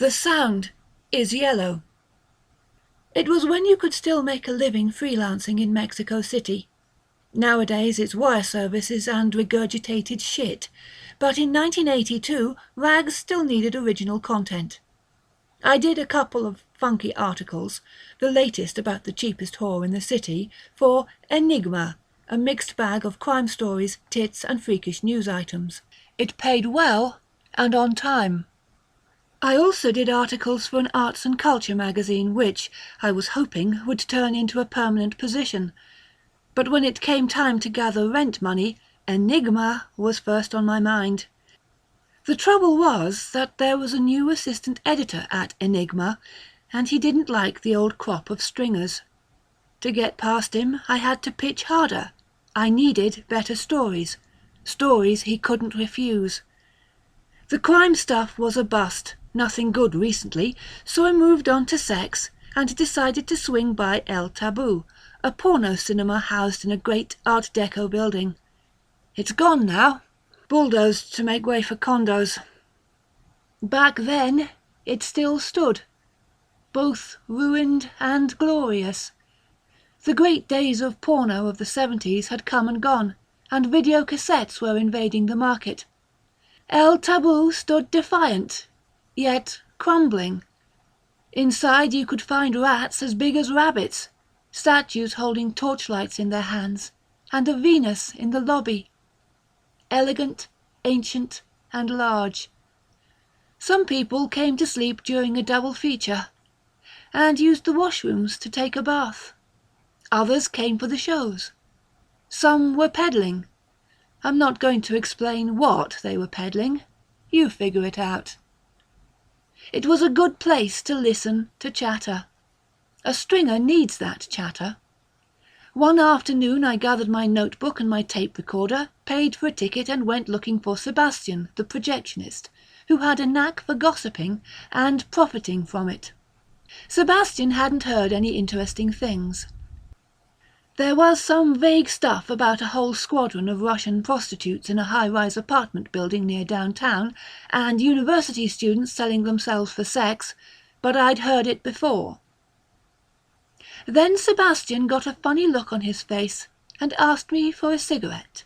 The sound is yellow. It was when you could still make a living freelancing in Mexico City. Nowadays it's wire services and regurgitated shit, but in 1982 rags still needed original content. I did a couple of funky articles, the latest about the cheapest whore in the city, for Enigma, a mixed bag of crime stories, tits and freakish news items. It paid well and on time. I also did articles for an arts and culture magazine which, I was hoping, would turn into a permanent position. But when it came time to gather rent money, Enigma was first on my mind. The trouble was that there was a new assistant editor at Enigma, and he didn't like the old crop of stringers. To get past him, I had to pitch harder. I needed better stories. Stories he couldn't refuse. The crime stuff was a bust, nothing good recently, so I moved on to sex and decided to swing by El Taboo, a porno cinema housed in a great Art Deco building. It's gone now, bulldozed to make way for condos. Back then, it still stood, both ruined and glorious. The great days of porno of the 70s had come and gone, and video cassettes were invading the market. El Taboo stood defiant, yet crumbling. Inside you could find rats as big as rabbits, statues holding torchlights in their hands, and a Venus in the lobby. Elegant, ancient, and large. Some people came to sleep during a double feature, and used the washrooms to take a bath. Others came for the shows. Some were peddling. I'm not going to explain what they were peddling. You figure it out. It was a good place to listen to chatter. A stringer needs that chatter. One afternoon I gathered my notebook and my tape recorder, paid for a ticket and went looking for Sebastian, the projectionist, who had a knack for gossiping and profiting from it. Sebastian hadn't heard any interesting things. There was some vague stuff about a whole squadron of Russian prostitutes in a high-rise apartment building near downtown, and university students selling themselves for sex, but I'd heard it before. Then Sebastian got a funny look on his face and asked me for a cigarette.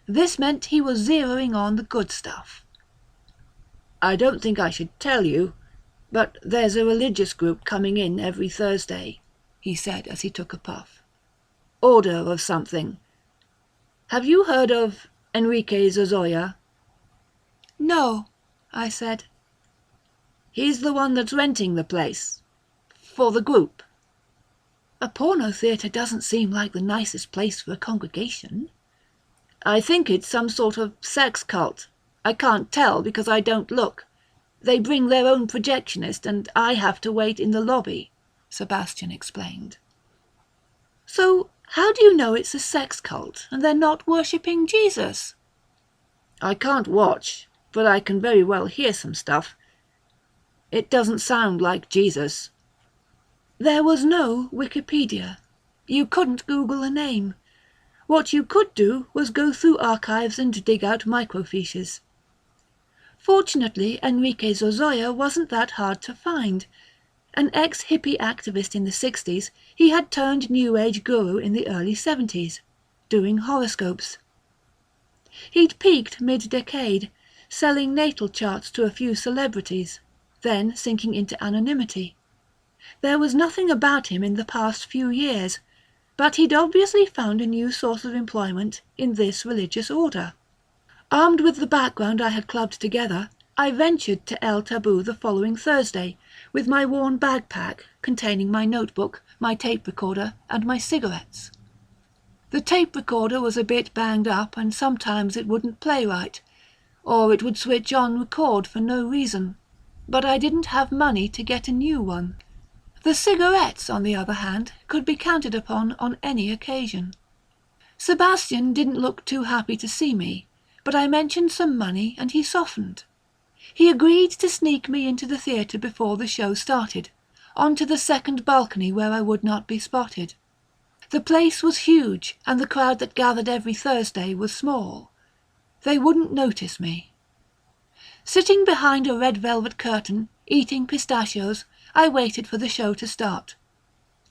This meant he was zeroing on the good stuff. I don't think I should tell you, but there's a religious group coming in every Thursday, he said as he took a puff. Order of something. Have you heard of Enrique Zozoya? No, I said. He's the one that's renting the place. For the group. A porno theatre doesn't seem like the nicest place for a congregation. I think it's some sort of sex cult. I can't tell because I don't look. They bring their own projectionist and I have to wait in the lobby, Sebastian explained. So how do you know it's a sex cult and they're not worshipping Jesus? I can't watch, but I can very well hear some stuff. It doesn't sound like Jesus. There was no Wikipedia. You couldn't Google a name. What you could do was go through archives and dig out microfiches. Fortunately, Enrique Zozoya wasn't that hard to find. An ex-hippie activist in the 60s, he had turned New Age guru in the early 70s, doing horoscopes. He'd peaked mid-decade, selling natal charts to a few celebrities, then sinking into anonymity. There was nothing about him in the past few years, but he'd obviously found a new source of employment in this religious order. Armed with the background I had clubbed together, I ventured to El Taboo the following Thursday, with my worn bagpack containing my notebook, my tape recorder, and my cigarettes. The tape recorder was a bit banged up and sometimes it wouldn't play right, or it would switch on record for no reason, but I didn't have money to get a new one. The cigarettes, on the other hand, could be counted upon on any occasion. Sebastian didn't look too happy to see me, but I mentioned some money and he softened. He agreed to sneak me into the theatre before the show started, onto the second balcony where I would not be spotted. The place was huge and the crowd that gathered every Thursday was small. They wouldn't notice me. Sitting behind a red velvet curtain, Eating pistachios, I waited for the show to start.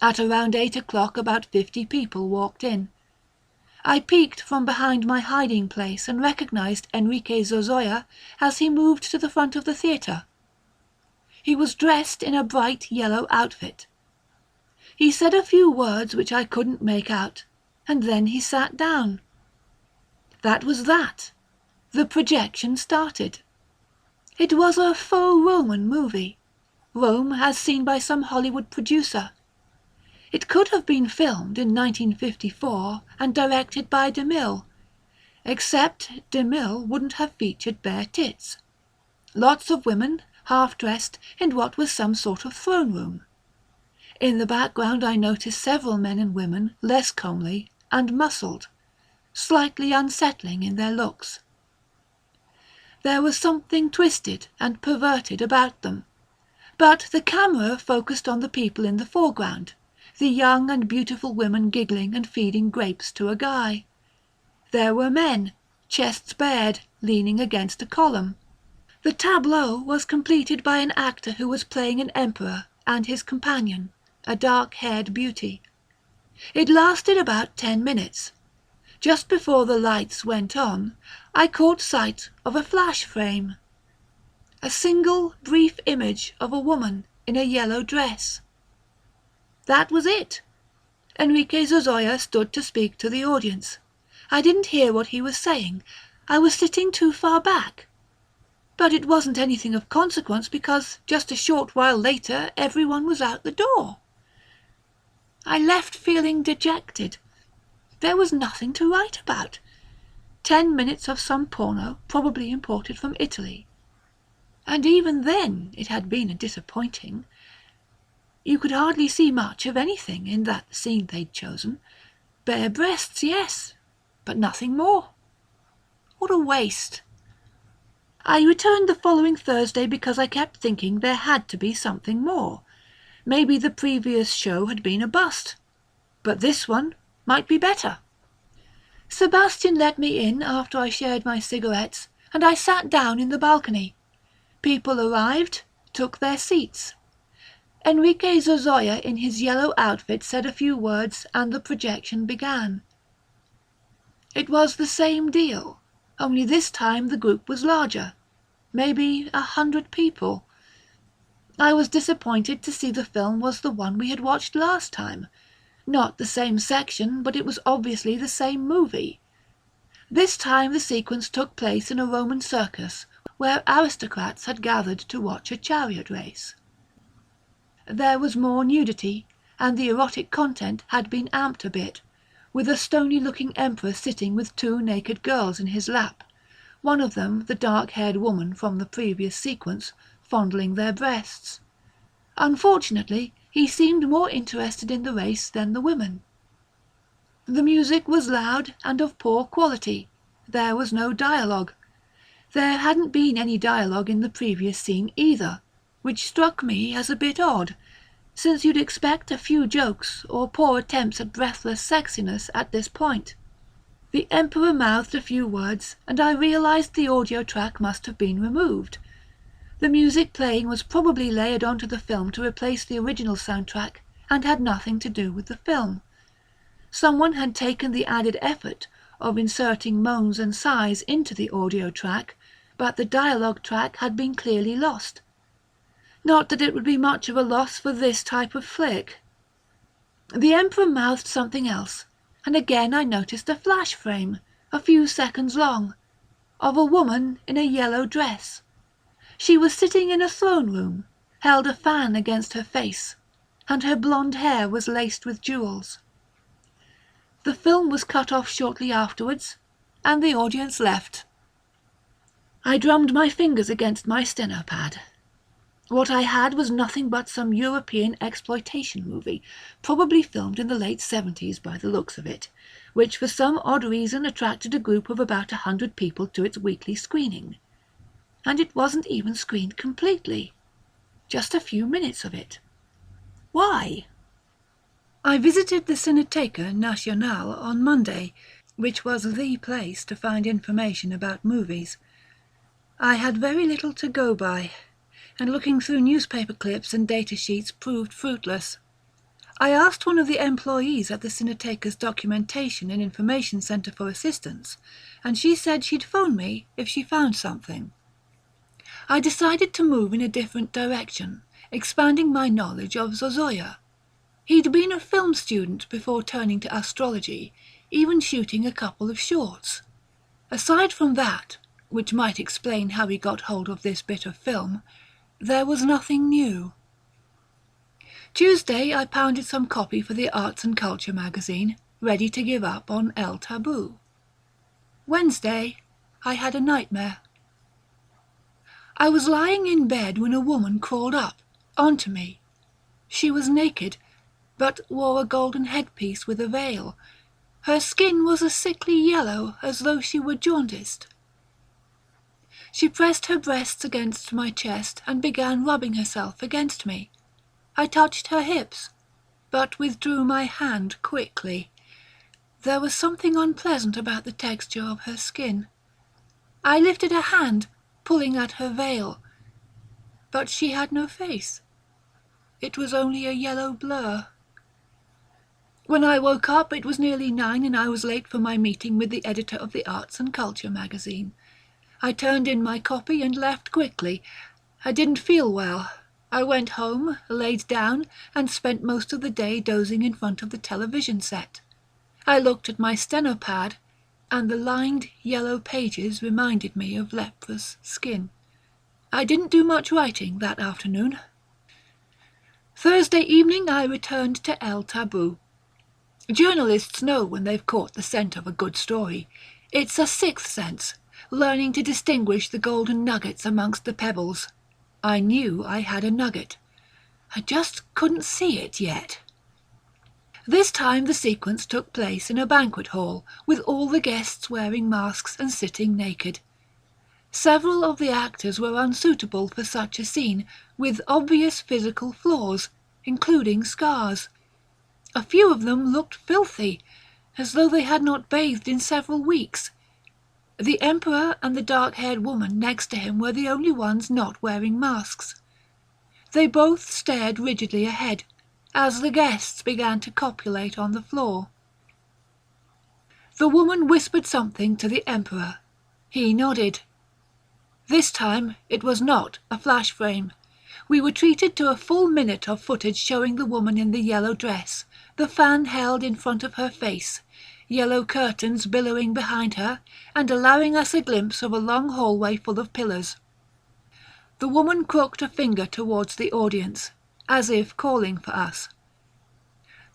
At around 8 o'clock about 50 people walked in. I peeked from behind my hiding place and recognized Enrique Zozoya as he moved to the front of the theatre. He was dressed in a bright yellow outfit. He said a few words which I couldn't make out, and then he sat down. That was that. The projection started. It was a faux Roman movie, Rome as seen by some Hollywood producer. It could have been filmed in 1954 and directed by DeMille, except DeMille wouldn't have featured bare tits. Lots of women, half-dressed, in what was some sort of throne room. In the background I noticed several men and women, less comely and muscled, slightly unsettling in their looks. There was something twisted and perverted about them, but the camera focused on the people in the foreground, the young and beautiful women giggling and feeding grapes to a guy. There were men, chests bared, leaning against a column. The tableau was completed by an actor who was playing an emperor and his companion, a dark-haired beauty. It lasted about 10 minutes. Just before the lights went on, I caught sight of a flash frame. A single brief image of a woman in a yellow dress. That was it. Enrique Zozoya stood to speak to the audience. I didn't hear what he was saying. I was sitting too far back. But it wasn't anything of consequence because just a short while later everyone was out the door. I left feeling dejected. There was nothing to write about. 10 minutes of some porno, probably imported from Italy. And even then it had been a disappointing. You could hardly see much of anything in that scene they'd chosen. Bare breasts, yes, but nothing more. What a waste. I returned the following Thursday because I kept thinking there had to be something more. Maybe the previous show had been a bust, but this one might be better. Sebastian let me in after I shared my cigarettes, and I sat down in the balcony. People arrived, took their seats. Enrique Zozoya in his yellow outfit said a few words and the projection began. It was the same deal, only this time the group was larger, maybe 100 people. I was disappointed to see the film was the one we had watched last time. Not the same section, but it was obviously the same movie. This time the sequence took place in a Roman circus, where aristocrats had gathered to watch a chariot race. There was more nudity, and the erotic content had been amped a bit, with a stony-looking emperor sitting with 2 naked girls in his lap, one of them the dark-haired woman from the previous sequence, fondling their breasts. Unfortunately, he seemed more interested in the race than the women. The music was loud and of poor quality. There was no dialogue. There hadn't been any dialogue in the previous scene either, which struck me as a bit odd, since you'd expect a few jokes or poor attempts at breathless sexiness at this point. The Emperor mouthed a few words, and I realized the audio track must have been removed. The music playing was probably layered onto the film to replace the original soundtrack and had nothing to do with the film. Someone had taken the added effort of inserting moans and sighs into the audio track, but the dialogue track had been clearly lost. Not that it would be much of a loss for this type of flick. The Emperor mouthed something else, and again I noticed a flash frame, a few seconds long, of a woman in a yellow dress. She was sitting in a throne room, held a fan against her face, and her blonde hair was laced with jewels. The film was cut off shortly afterwards, and the audience left. I drummed my fingers against my steno pad. What I had was nothing but some European exploitation movie, probably filmed in the late 70s by the looks of it, which for some odd reason attracted a group of about 100 people to its weekly screening. And it wasn't even screened completely. Just a few minutes of it. Why? I visited the Cineteca Nacional on Monday, which was the place to find information about movies. I had very little to go by. and looking through newspaper clips and data sheets proved fruitless. I asked one of the employees at the Cineteca's Documentation and Information Center for assistance, and she said she'd phone me if she found something. I decided to move in a different direction, expanding my knowledge of Zozoya. He'd been a film student before turning to astrology, even shooting a couple of shorts. Aside from that, which might explain how he got hold of this bit of film, there was nothing new. Tuesday I pounded some copy for the Arts and Culture magazine, ready to give up on El Taboo. Wednesday I had a nightmare. I was lying in bed when a woman crawled up, onto me. She was naked, but wore a golden headpiece with a veil. Her skin was a sickly yellow, as though she were jaundiced. She pressed her breasts against my chest and began rubbing herself against me. I touched her hips, but withdrew my hand quickly. There was something unpleasant about the texture of her skin. I lifted a hand, pulling at her veil, but she had no face. It was only a yellow blur. When I woke up, it was nearly 9 and I was late for my meeting with the editor of the Arts and Culture magazine. I turned in my copy and left quickly. I didn't feel well. I went home, laid down, and spent most of the day dozing in front of the television set. I looked at my stenopad, and the lined yellow pages reminded me of leprous skin. I didn't do much writing that afternoon. Thursday evening I returned to El Taboo. Journalists know when they've caught the scent of a good story. It's a sixth sense, learning to distinguish the golden nuggets amongst the pebbles. I knew I had a nugget. I just couldn't see it yet. This time the sequence took place in a banquet hall, with all the guests wearing masks and sitting naked. Several of the actors were unsuitable for such a scene, with obvious physical flaws, including scars. A few of them looked filthy, as though they had not bathed in several weeks. The Emperor and the dark-haired woman next to him were the only ones not wearing masks. They both stared rigidly ahead, as the guests began to copulate on the floor. The woman whispered something to the Emperor. He nodded. This time it was not a flash frame. We were treated to a full minute of footage showing the woman in the yellow dress, the fan held in front of her face, yellow curtains billowing behind her, and allowing us a glimpse of a long hallway full of pillars. The woman crooked a finger towards the audience, as if calling for us.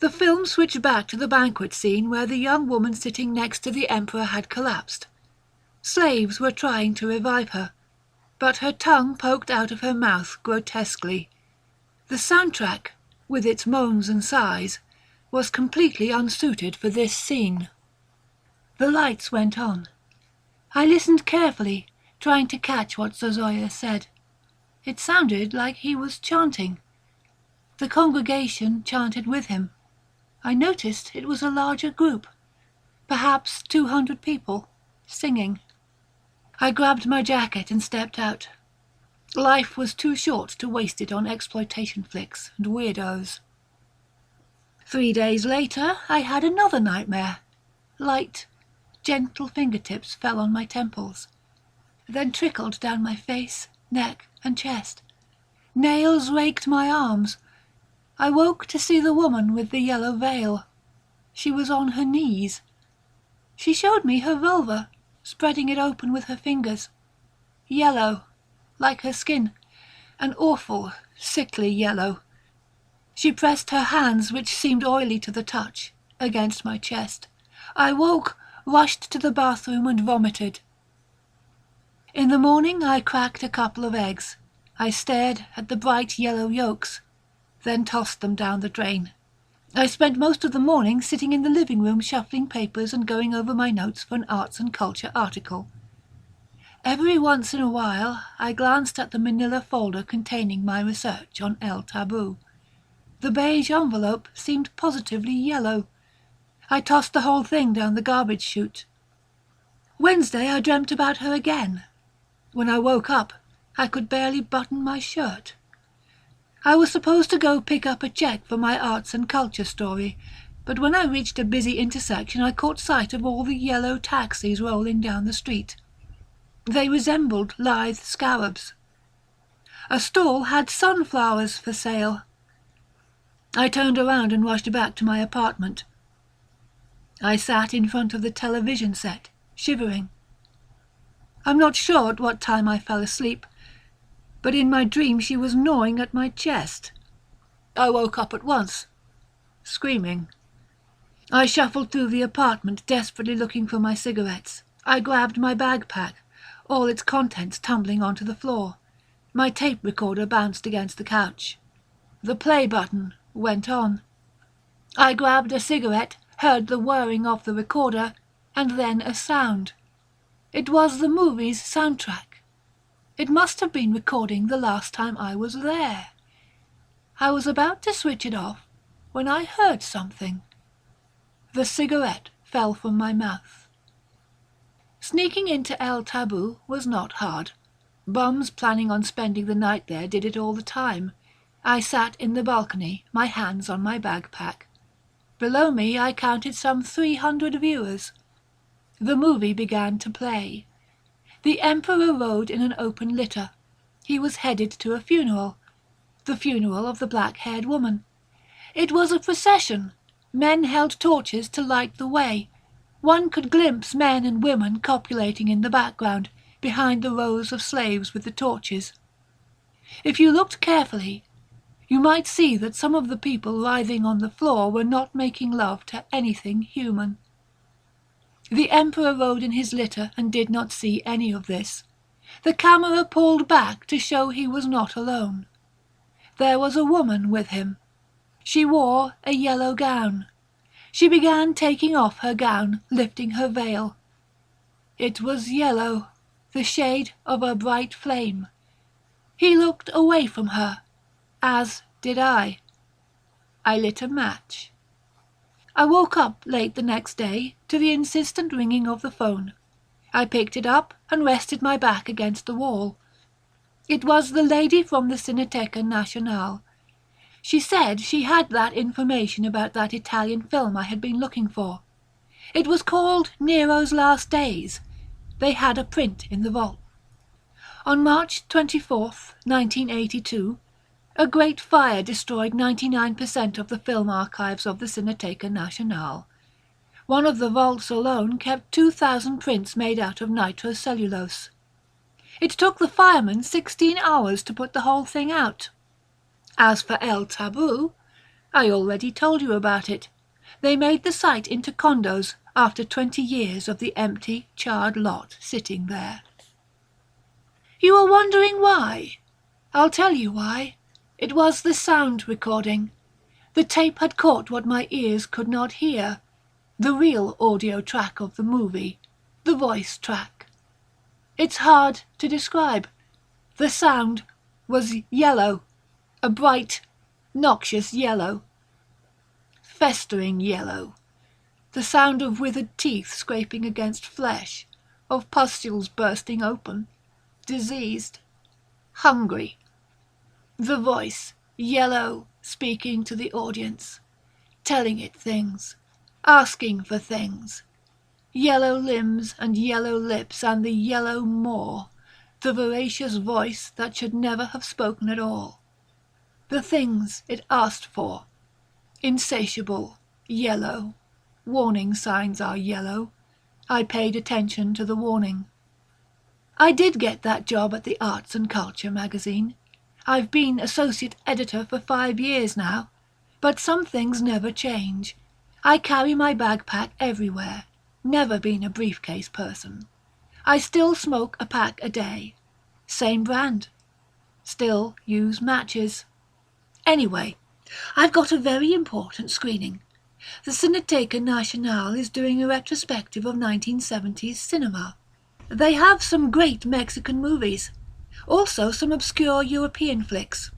The film switched back to the banquet scene where the young woman sitting next to the Emperor had collapsed. Slaves were trying to revive her, but her tongue poked out of her mouth grotesquely. The soundtrack, with its moans and sighs, was completely unsuited for this scene. The lights went on. I listened carefully, trying to catch what Zozoya said. It sounded like he was chanting. The congregation chanted with him. I noticed it was a larger group, perhaps 200 people, singing. I grabbed my jacket and stepped out. Life was too short to waste it on exploitation flicks and weirdos. 3 days later, I had another nightmare. Light, gentle fingertips fell on my temples, then trickled down my face, neck, and chest. Nails raked my arms. I woke to see the woman with the yellow veil. She was on her knees. She showed me her vulva, spreading it open with her fingers. Yellow, like her skin, an awful, sickly yellow. She pressed her hands, which seemed oily to the touch, against my chest. I woke, rushed to the bathroom and vomited. In the morning I cracked a couple of eggs. I stared at the bright yellow yolks, then tossed them down the drain. I spent most of the morning sitting in the living room shuffling papers and going over my notes for an arts and culture article. Every once in a while I glanced at the manila folder containing my research on El Taboo. The beige envelope seemed positively yellow. I tossed the whole thing down the garbage chute. Wednesday I dreamt about her again. When I woke up, I could barely button my shirt. I was supposed to go pick up a check for my arts and culture story, but when I reached a busy intersection I caught sight of all the yellow taxis rolling down the street. They resembled lithe scarabs. A stall had sunflowers for sale. I turned around and rushed back to my apartment. I sat in front of the television set, shivering. I'm not sure at what time I fell asleep, but in my dream she was gnawing at my chest. I woke up at once, screaming. I shuffled through the apartment, desperately looking for my cigarettes. I grabbed my backpack, all its contents tumbling onto the floor. My tape recorder bounced against the couch. The play button went on. I grabbed a cigarette, heard the whirring of the recorder, and then a sound. It was the movie's soundtrack. It must have been recording the last time I was there. I was about to switch it off when I heard something. The cigarette fell from my mouth. Sneaking into El Taboo was not hard. Bums planning on spending the night there did it all the time. I sat in the balcony, my hands on my backpack. Below me I counted some 300 viewers. The movie began to play. The Emperor rode in an open litter. He was headed to a funeral, the funeral of the black-haired woman. It was a procession. Men held torches to light the way. One could glimpse men and women copulating in the background, behind the rows of slaves with the torches. If you looked carefully, you might see that some of the people writhing on the floor were not making love to anything human. The Emperor rode in his litter and did not see any of this. The camera pulled back to show he was not alone. There was a woman with him. She wore a yellow gown. She began taking off her gown, lifting her veil. It was yellow, the shade of a bright flame. He looked away from her, as did I. I lit a match. I woke up late the next day to the insistent ringing of the phone. I picked it up and rested my back against the wall. It was the lady from the Cineteca Nacional. She said she had that information about that Italian film I had been looking for. It was called Nero's Last Days. They had a print in the vault. On March 24th, 1982, a great fire destroyed 99% of the film archives of the Cineteca Nacional. One of the vaults alone kept 2,000 prints made out of nitrocellulose. It took the firemen 16 hours to put the whole thing out. As for El Taboo, I already told you about it. They made the site into condos after 20 years of the empty, charred lot sitting there. You are wondering why? I'll tell you why. It was the sound recording. The tape had caught what my ears could not hear. The real audio track of the movie. The voice track. It's hard to describe. The sound was yellow. A bright, noxious yellow. Festering yellow. The sound of withered teeth scraping against flesh, of pustules bursting open, diseased, hungry. The voice, yellow, speaking to the audience, telling it things, asking for things. Yellow limbs and yellow lips and the yellow maw, the voracious voice that should never have spoken at all. The things it asked for, insatiable, yellow. Warning signs are yellow. I paid attention to the warning. I did get that job at the Arts and Culture magazine. I've been associate editor for 5 years now, but some things never change. I carry my backpack everywhere, never been a briefcase person. I still smoke a pack a day. Same brand. Still use matches. Anyway, I've got a very important screening. The Cineteca Nacional is doing a retrospective of 1970s cinema. They have some great Mexican movies, also some obscure European flicks.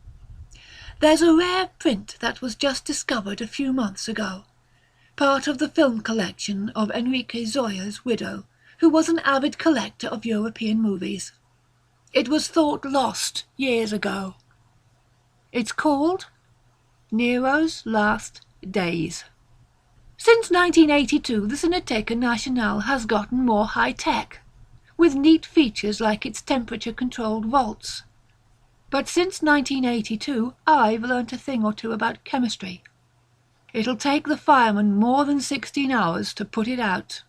There's a rare print that was just discovered a few months ago, part of the film collection of Enrique Zoya's widow, who was an avid collector of European movies. It was thought lost years ago. It's called Nero's Last Days. Since 1982, the Cineteca Nationale has gotten more high-tech, with neat features like its temperature-controlled vaults. But since 1982, I've learnt a thing or two about chemistry. It'll take the fireman more than 16 hours to put it out.